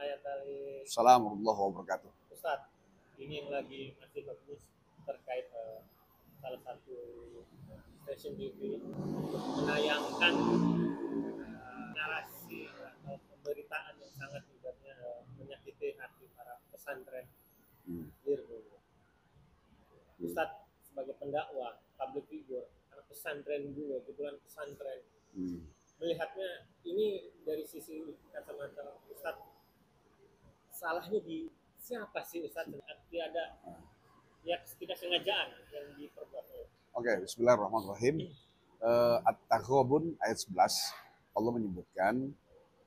Assalamualaikum warahmatullahi wabarakatuh. Ustadz, ini yang lagi masih bagus terkait salah satu stasiun TV menayangkan narasi atau pemberitaan yang sangat ibaratnya menyakiti hati para pesantren Lirbo. Ustadz sebagai pendakwah, public figure, anak pesantren juga, kebetulan pesantren, melihatnya ini dari sisi kacamata Ustadz, salahnya di siapa sih Ustadz? Ada ya ketidaksengajaan yang diperbuat. Oke, bismillahirrahmanirrahim. At-Taghabun ayat 11 Allah menyebutkan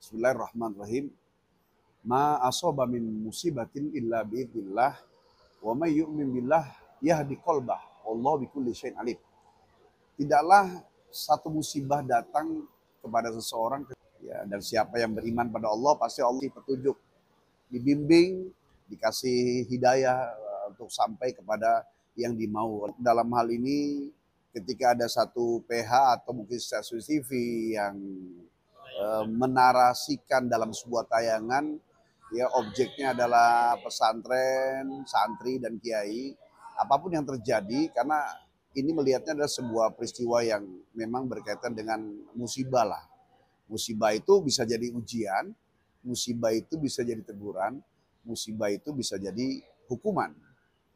bismillahirrahmanirrahim, ma asaba min musibatin illa biidznillah wa may yu'min billah yahdi qalbah wallahu bikulli syai'in alim. Tidaklah satu musibah datang kepada seseorang, ya, dan siapa yang beriman pada Allah pasti Allah petunjuk, dibimbing, dikasih hidayah untuk sampai kepada yang dimau. Dalam hal ini ketika ada satu PH atau mungkin stasiun TV yang menarasikan dalam sebuah tayangan, ya objeknya adalah pesantren, santri dan kiai, apapun yang terjadi, karena ini melihatnya adalah sebuah peristiwa yang memang berkaitan dengan musibah lah. Musibah itu bisa jadi ujian, musibah itu bisa jadi teguran, musibah itu bisa jadi hukuman.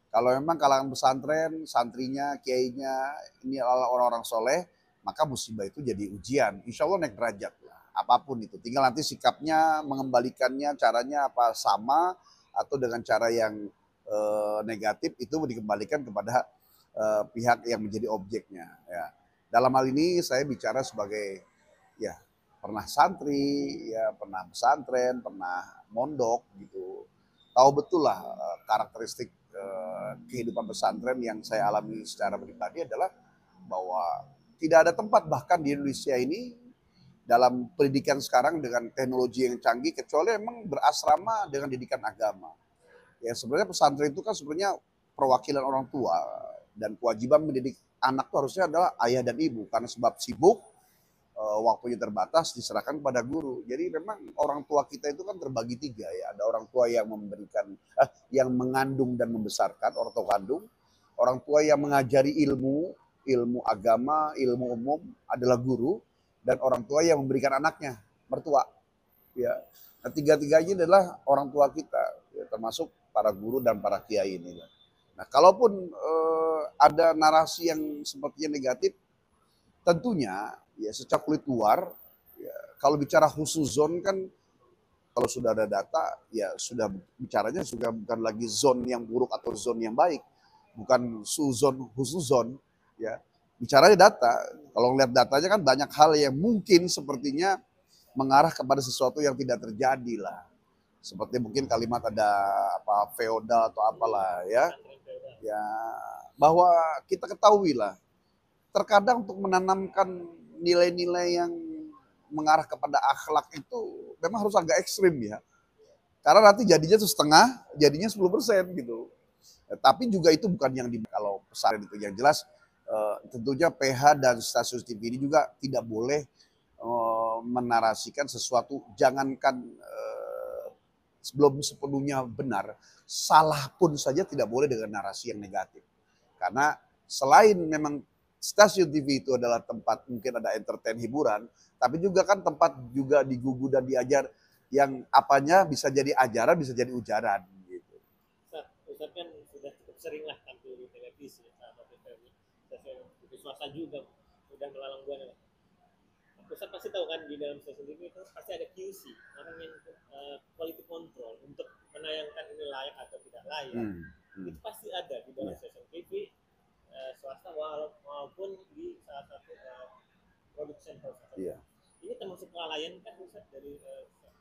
Kalau memang kalangan pesantren, santrinya, kiainya ini adalah orang-orang soleh, maka musibah itu jadi ujian. Insya Allah naik derajat lah, apapun itu. Tinggal nanti sikapnya, mengembalikannya, caranya apa, sama atau dengan cara yang negatif, itu dikembalikan kepada pihak yang menjadi objeknya. Ya. Dalam hal ini saya bicara sebagai ya pernah santri, ya pernah pesantren, pernah mondok gitu. Tahu betul lah karakteristik kehidupan pesantren yang saya alami secara pribadi adalah bahwa tidak ada tempat bahkan di Indonesia ini dalam pendidikan sekarang dengan teknologi yang canggih kecuali memang berasrama dengan didikan agama. Ya sebenarnya pesantren itu kan sebenarnya perwakilan orang tua, dan kewajiban mendidik anak itu harusnya adalah ayah dan ibu, karena sebab sibuk, waktunya terbatas, diserahkan kepada guru. Jadi memang orang tua kita itu kan terbagi tiga ya. Ada orang tua yang memberikan, yang mengandung dan membesarkan, orang tua kandung. Orang tua yang mengajari ilmu agama, ilmu umum adalah guru, dan orang tua yang memberikan anaknya, mertua. Ya, nah, tiga-tiganya adalah orang tua kita, ya, termasuk para guru dan para kiai ini. Nah, kalaupun ada narasi yang sepertinya negatif, tentunya ya secara kulit luar, ya, kalau bicara husnuzon kan kalau sudah ada data ya sudah bicaranya sudah bukan lagi zon yang buruk atau zon yang baik, bukan suzon husnuzon, ya bicaranya data. Kalau ngeliat datanya kan banyak hal yang mungkin sepertinya mengarah kepada sesuatu yang tidak terjadi lah, seperti mungkin kalimat ada apa feodal atau apalah ya, ya bahwa kita ketahui lah terkadang untuk menanamkan nilai-nilai yang mengarah kepada akhlak itu memang harus agak ekstrim ya. Karena nanti jadinya setengah, jadinya 10% gitu. Tapi juga itu bukan yang kalau pesantren itu yang jelas tentunya PH dan stasiun TV ini juga tidak boleh menarasikan sesuatu, jangankan sebelum sepenuhnya benar, salah pun saja tidak boleh dengan narasi yang negatif. Karena selain memang stasiun TV itu adalah tempat mungkin ada entertain hiburan, tapi juga kan tempat juga digugu dan diajar yang apanya bisa jadi ajaran, bisa jadi ujaran gitu. Ustadz kan sudah cukup sering lah tampil di televisi, stasiun TV swasta juga sudah melalang buana. Ustadz pasti tahu kan di dalam stasiun TV itu pasti ada QC, namanya quality control untuk menayangkan ini layak atau tidak layak. Itu pasti ada di dalam stasiun TV swasta maupun di salah satu production house. Iya. Ini termasuk kelalaian kan Ustaz dari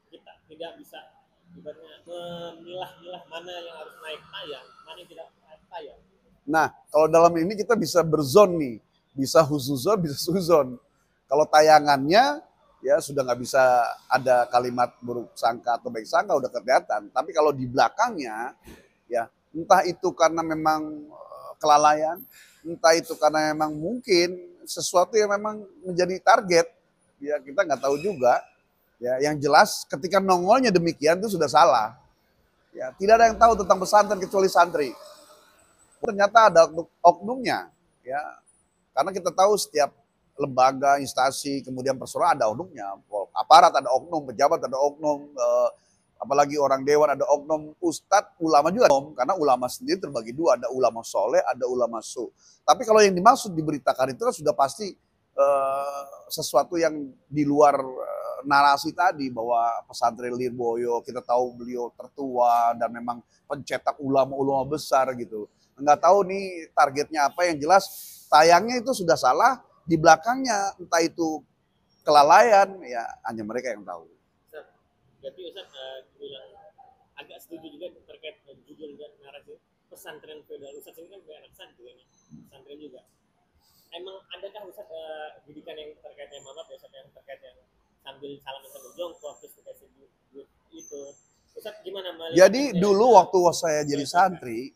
kita tidak bisa ibaratnya memilah-milah mana yang harus naik tayang, mana yang tidak naik tayang. Nah, kalau dalam ini kita bisa berzon nih, bisa husnuzon, bisa suzon. Kalau tayangannya ya sudah nggak bisa ada kalimat buruk sangka atau baik sangka, udah kelihatan. Tapi kalau di belakangnya ya entah itu karena memang kelalaian, entah itu karena memang mungkin sesuatu yang memang menjadi target, ya kita nggak tahu juga. Ya, yang jelas ketika nongolnya demikian itu sudah salah. Ya, tidak ada yang tahu tentang pesantren kecuali santri. Ternyata ada oknumnya, ya. Karena kita tahu setiap lembaga, instansi, kemudian perseroan ada oknumnya. Aparat ada oknum, pejabat ada oknum, apalagi orang dewan ada oknum, ustadz, ulama juga. Karena ulama sendiri terbagi dua, ada ulama soleh, ada ulama su. Tapi kalau yang dimaksud diberitakan itu kan sudah pasti sesuatu yang di luar narasi tadi, bahwa pesantren Lirboyo kita tahu beliau tertua dan memang pencetak ulama-ulama besar gitu. Nggak tahu nih targetnya apa, yang jelas tayangnya itu sudah salah, di belakangnya entah itu kelalaian, ya hanya mereka yang tahu. Jadi Ustaz bilang agak setuju juga terkait judul dan narasi pesantren feodal. Ustaz ini kan anak santri, pesantren juga. Emang adakah Ustaz didikan yang terkait yang mamat ya, Ustaz, yang terkait yang sambil salaman sambil jongkok terus dikasih itu. Ustaz gimana melihat? Jadi dulu waktu saya jadi santri,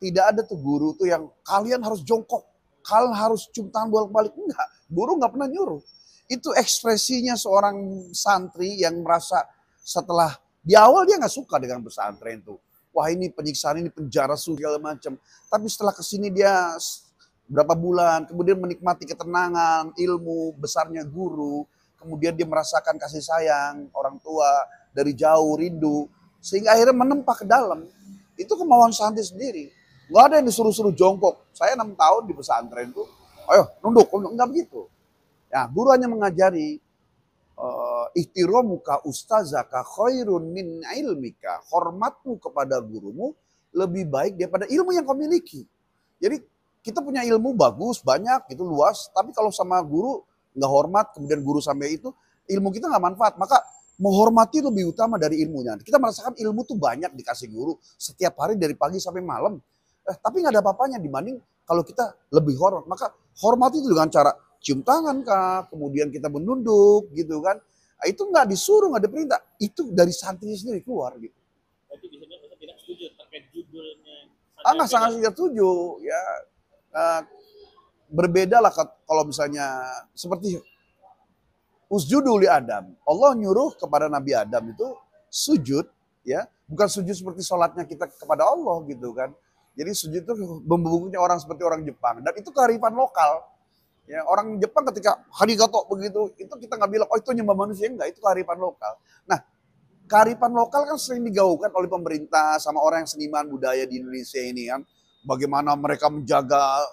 tidak ada tuh guru tuh yang kalian harus jongkok, kalian harus cium tangan bolak-balik. Enggak, guru nggak pernah nyuruh. Itu ekspresinya seorang santri yang merasa setelah di awal dia nggak suka dengan pesantren itu. Wah, ini penyiksaan, ini penjara, segala macam. Tapi setelah kesini dia berapa bulan, kemudian menikmati ketenangan, ilmu, besarnya guru, kemudian dia merasakan kasih sayang orang tua dari jauh, rindu, sehingga akhirnya menempa ke dalam. Itu kemauan santri sendiri. Gak ada yang disuruh-suruh jongkok. Saya 6 tahun di pesantren itu, ayo nunduk, enggak begitu. Ya, guru hanya mengajari ihtiramuka ustazaka khairun min ilmika. Hormatmu kepada gurumu lebih baik daripada ilmu yang kau miliki. Jadi kita punya ilmu bagus, banyak, gitu luas. Tapi kalau sama guru nggak hormat, kemudian guru sampai itu, ilmu kita nggak manfaat. Maka menghormati lebih utama dari ilmunya. Kita merasakan ilmu tuh banyak dikasih guru setiap hari dari pagi sampai malam. Tapi nggak ada apa-apanya dibanding kalau kita lebih hormat. Maka hormati itu dengan cara cium tangan kah, kemudian kita menunduk gitu kan. Nah, itu nggak disuruh, nggak diperintah. Itu dari santri sendiri keluar gitu. Berarti biasanya Ustaz tidak setuju terkait judulnya. Nggak sangat tidak setuju ya. Berbeda lah kalau misalnya seperti usjudu li Adam. Allah nyuruh kepada Nabi Adam itu sujud, ya, bukan sujud seperti sholatnya kita kepada Allah gitu kan. Jadi sujud itu membungkuknya orang seperti orang Jepang, dan itu kearifan lokal. Ya, orang Jepang ketika harigato begitu, itu kita nggak bilang oh itu nyembah manusia, enggak, itu kearifan lokal. Nah, kearifan lokal kan sering digaungkan oleh pemerintah sama orang yang seniman budaya di Indonesia ini kan. Bagaimana mereka menjaga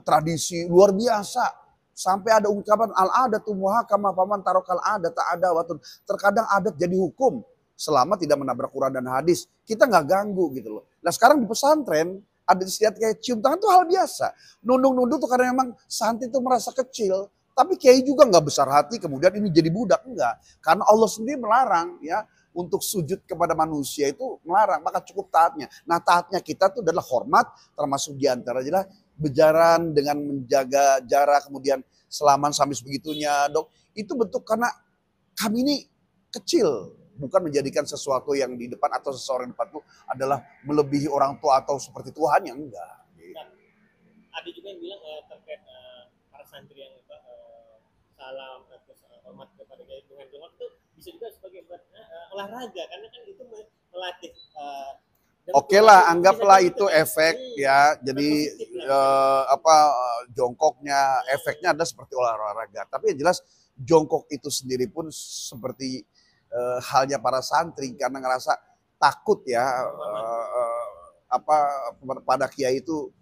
tradisi luar biasa. Sampai ada ungkapan al-adatu muhakama faman tarokal adat tak ada watun. Terkadang adat jadi hukum selama tidak menabrak Quran dan hadis. Kita nggak ganggu gitu loh. Nah sekarang di pesantren ada istiadat kayak cium tangan itu hal biasa. Nunduk-nunduk tuh karena memang santri itu merasa kecil. Tapi kiai juga nggak besar hati kemudian ini jadi budak, enggak. Karena Allah sendiri melarang ya untuk sujud kepada manusia itu melarang, maka cukup taatnya. Nah taatnya kita tuh adalah hormat, termasuk diantara adalah berjalan dengan menjaga jarak, kemudian selaman sampai sebegitunya dok. Itu bentuk karena kami ini kecil, bukan menjadikan sesuatu yang di depan atau seseorang di depan itu adalah melebihi orang tua atau seperti Tuhan, yang enggak. Nah, ada juga yang bilang terkait para santri yang salam terus hormat kepada kiai dengan jongkok itu bisa juga sebagai olahraga, karena kan itu melatih. Oke lah, anggaplah itu efek ya. Jadi jongkoknya efeknya ada seperti olahraga. Tapi yang jelas jongkok itu sendiri pun seperti halnya para santri karena ngerasa takut ya pada kiai itu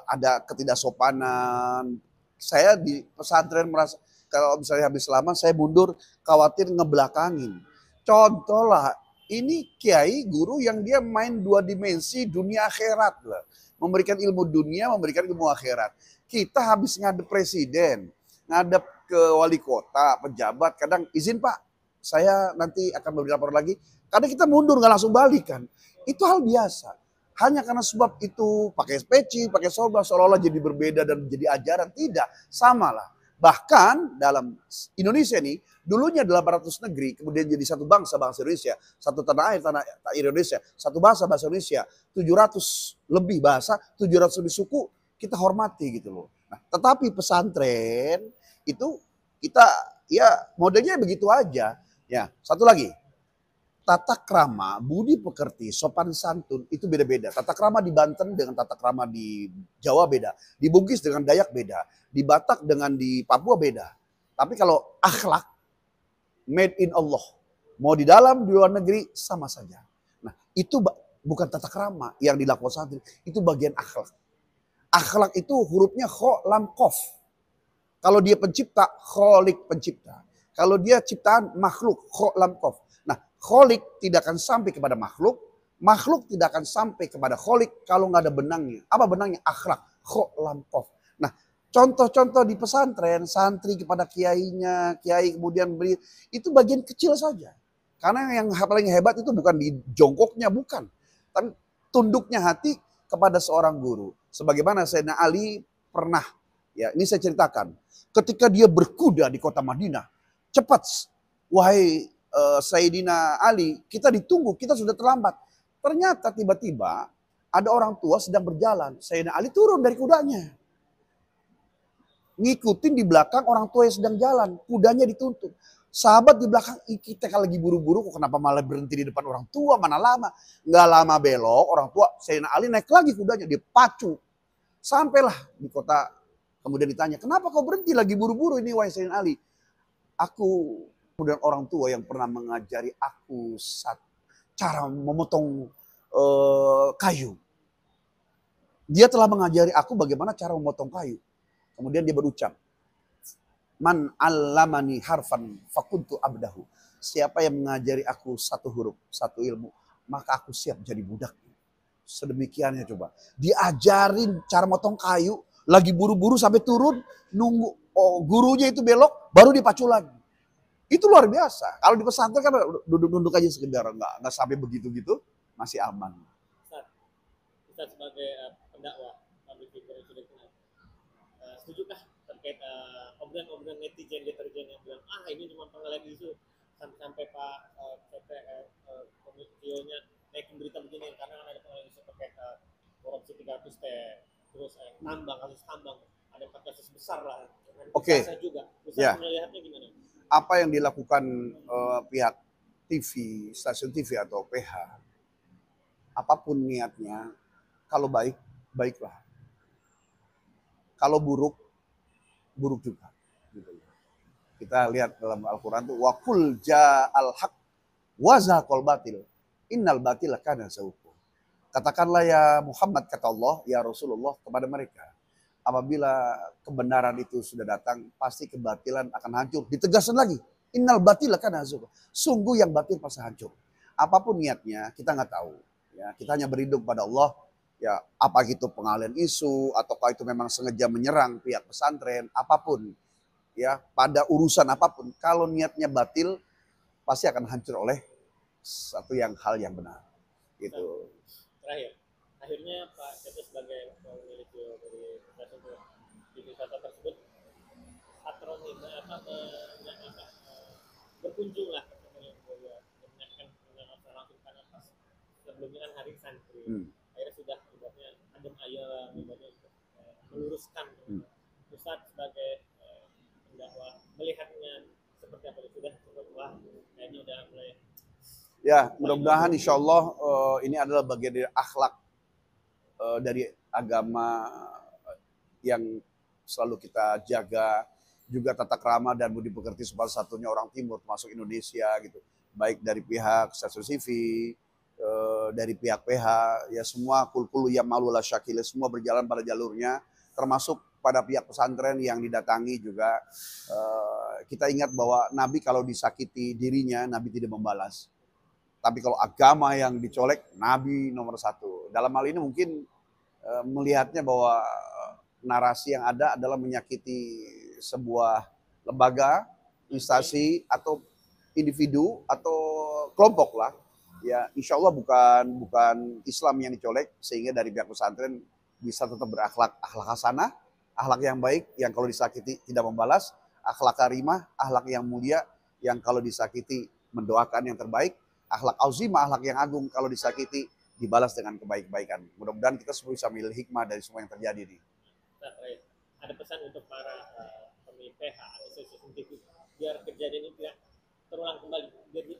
ada ketidaksopanan. Saya di pesantren merasa kalau misalnya habis salaman saya mundur khawatir ngebelakangin. Contoh lah, ini kiai guru yang dia main dua dimensi dunia akhirat lah. Memberikan ilmu dunia, memberikan ilmu akhirat. Kita habis ngadep presiden, ngadep ke wali kota, pejabat, kadang izin Pak, saya nanti akan berlapor lagi. Kadang kita mundur nggak langsung balik kan. Itu hal biasa. Hanya karena sebab itu pakai peci, pakai sorban seolah-olah jadi berbeda dan jadi ajaran. Tidak, samalah. Bahkan dalam Indonesia ini dulunya 800 negeri, kemudian jadi satu bangsa Indonesia, satu tanah air tanah Indonesia, satu bahasa Indonesia, 700 lebih bahasa, 700 lebih suku kita hormati gitu loh. Nah, tetapi pesantren itu kita ya modelnya begitu aja. Ya, satu lagi. Tata krama, budi pekerti, sopan santun itu beda-beda. Tata krama di Banten dengan tata krama di Jawa beda. Di Bugis dengan Dayak beda. Di Batak dengan di Papua beda. Tapi kalau akhlak, made in Allah. Mau di dalam, di luar negeri, sama saja. Nah, itu bukan tata krama yang dilakukan santri. Itu bagian akhlak. Akhlak itu hurufnya kho, lam, kof. Kalau dia pencipta, kholik pencipta. Kalau dia ciptaan, makhluk, kho, lam, kof. Nah, kholik tidak akan sampai kepada makhluk. Makhluk tidak akan sampai kepada kholik kalau nggak ada benangnya. Apa benangnya? Akhlak, kho, lam, kof. Nah, contoh-contoh di pesantren, santri kepada kiainya, kiai kemudian beri, itu bagian kecil saja. Karena yang paling hebat itu bukan di jongkoknya, bukan. Tapi tunduknya hati kepada seorang guru. Sebagaimana Sayyidina Ali pernah, ya ini saya ceritakan. Ketika dia berkuda di kota Madinah, cepat, wahai Sayyidina Ali, kita ditunggu, kita sudah terlambat. Ternyata tiba-tiba ada orang tua sedang berjalan. Sayyidina Ali turun dari kudanya. Ngikutin di belakang orang tua yang sedang jalan. Kudanya dituntun. Sahabat di belakang, kita kalau lagi buru-buru kok kenapa malah berhenti di depan orang tua, mana lama. Nggak lama belok, orang tua Sayyidina Ali naik lagi kudanya, dia pacu. Sampailah di kota, kemudian ditanya, kenapa kau berhenti lagi buru-buru ini wahai Sayyidina Ali? Aku kemudian orang tua yang pernah mengajari aku cara memotong kayu. Dia telah mengajari aku bagaimana cara memotong kayu. Kemudian dia berucap, man allamani harfan fakuntu abdahu. Siapa yang mengajari aku satu huruf, satu ilmu, maka aku siap jadi budak. Sedemikiannya coba. Diajarin cara motong kayu, lagi buru-buru sampai turun, nunggu gurunya itu belok, baru dipacu lagi. Itu luar biasa. Kalau di pesantren kan duduk-duduk aja sekedar, nggak sampai begitu-gitu, masih aman. Ustaz sebagai pendakwah, public figure yang sudah kenal, setujukah terkait obrolan netizen deterjen yang bilang ini cuma pengalian isu sampai Pak komiteonya naikin berita begini karena ada pengalian isu terkait korupsi 300 T, terus kasus tambang, ada 4 kasus besar lah. Oke. Juga. Ustaz melihatnya gimana? Apa yang dilakukan pihak TV, stasiun TV atau PH, apapun niatnya, kalau baik, baiklah. Kalau buruk, buruk juga. Gitu. Kita lihat dalam Al-Quran itu, wa qul ja'al haq wa zaqal batil, innal batila kana zahuqa. Katakanlah ya Muhammad, kata Allah, ya Rasulullah kepada mereka, apabila kebenaran itu sudah datang, pasti kebatilan akan hancur. Ditegaskan lagi, innal batila kana zahuqa. Sungguh yang batil pasti hancur. Apapun niatnya, kita nggak tahu. Ya, kita hanya berhidup pada Allah. Ya, apa itu pengalian isu, ataukah itu memang sengaja menyerang pihak pesantren, apapun. Ya, pada urusan apapun, kalau niatnya batil, pasti akan hancur oleh hal yang benar. Gitu. Terakhir, akhirnya Pak Seto sebagai pemilik dari stasiun TV swasta tersebut, patronin berkunjung lah menyaksikan langsung karena pas sebelumnya kan hari santri. Akhirnya sudah ibaratnya adem ayem, ibaratnya meluruskan. Ustaz sebagai pendakwah melihatnya seperti apa? Sudah cukup wah, kayaknya udah mulai. Ya, mudah-mudahan insya Allah ini adalah bagian dari akhlak dari agama yang selalu kita jaga, juga tata krama dan budi pekerti salah satunya orang timur termasuk Indonesia gitu. Baik dari pihak stasiun TV, dari pihak PH, ya semua kul yang malu la syakil, semua berjalan pada jalurnya, termasuk pada pihak pesantren yang didatangi juga. Kita ingat bahwa Nabi kalau disakiti dirinya, Nabi tidak membalas. Tapi kalau agama yang dicolek, Nabi nomor 1. Dalam hal ini mungkin melihatnya bahwa narasi yang ada adalah menyakiti sebuah lembaga, instansi, atau individu, atau kelompok lah. Ya, insya Allah bukan Islam yang dicolek, sehingga dari pihak pesantren bisa tetap berakhlak hasanah, akhlak yang baik, yang kalau disakiti tidak membalas, akhlak karimah, akhlak yang mulia, yang kalau disakiti mendoakan yang terbaik, akhlak azimah, akhlak yang agung, kalau disakiti dibalas dengan kebaikan. Mudah-mudahan kita semua bisa ambil hikmah dari semua yang terjadi nih. Ada pesan untuk para pemilik PH, asosiasi TV, biar kejadian ini tidak terulang kembali, jadi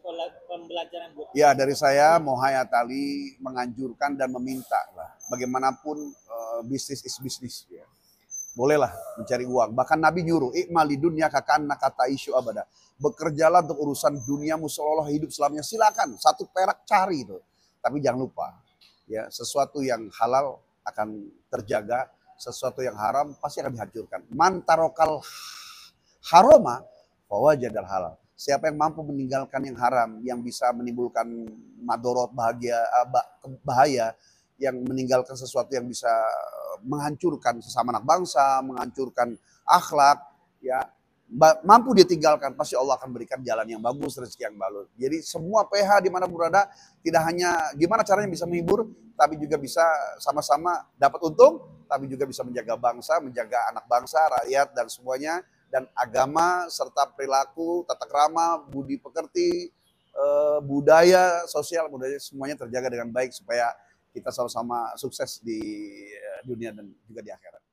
pembelajaran buat Ya, dari saya Mohayat Ali menganjurkan dan meminta lah, bagaimanapun bisnis is bisnis ya. Bolehlah mencari uang. Bahkan Nabi nyuruh, "I'mali dunya kakanna kata isu abada." Bekerjalah untuk urusan duniamu seolah hidup selamanya. Silakan, 1 perak cari itu. Tapi jangan lupa, ya, sesuatu yang halal akan terjaga, sesuatu yang haram pasti akan dihancurkan. Man tarokal haroma fawajadal halal. Siapa yang mampu meninggalkan yang haram, yang bisa menimbulkan madorot, bahaya, yang meninggalkan sesuatu yang bisa menghancurkan sesama anak bangsa, menghancurkan akhlak, ya, mampu dia tinggalkan, pasti Allah akan berikan jalan yang bagus, rezeki yang bagus. Jadi semua PH di mana berada, tidak hanya gimana caranya bisa menghibur, tapi juga bisa sama-sama dapat untung, tapi juga bisa menjaga bangsa, menjaga anak bangsa, rakyat, dan semuanya. Dan agama serta perilaku, tata krama, budi pekerti, budaya, sosial, budaya semuanya terjaga dengan baik supaya kita sama-sama sukses di dunia dan juga di akhirat.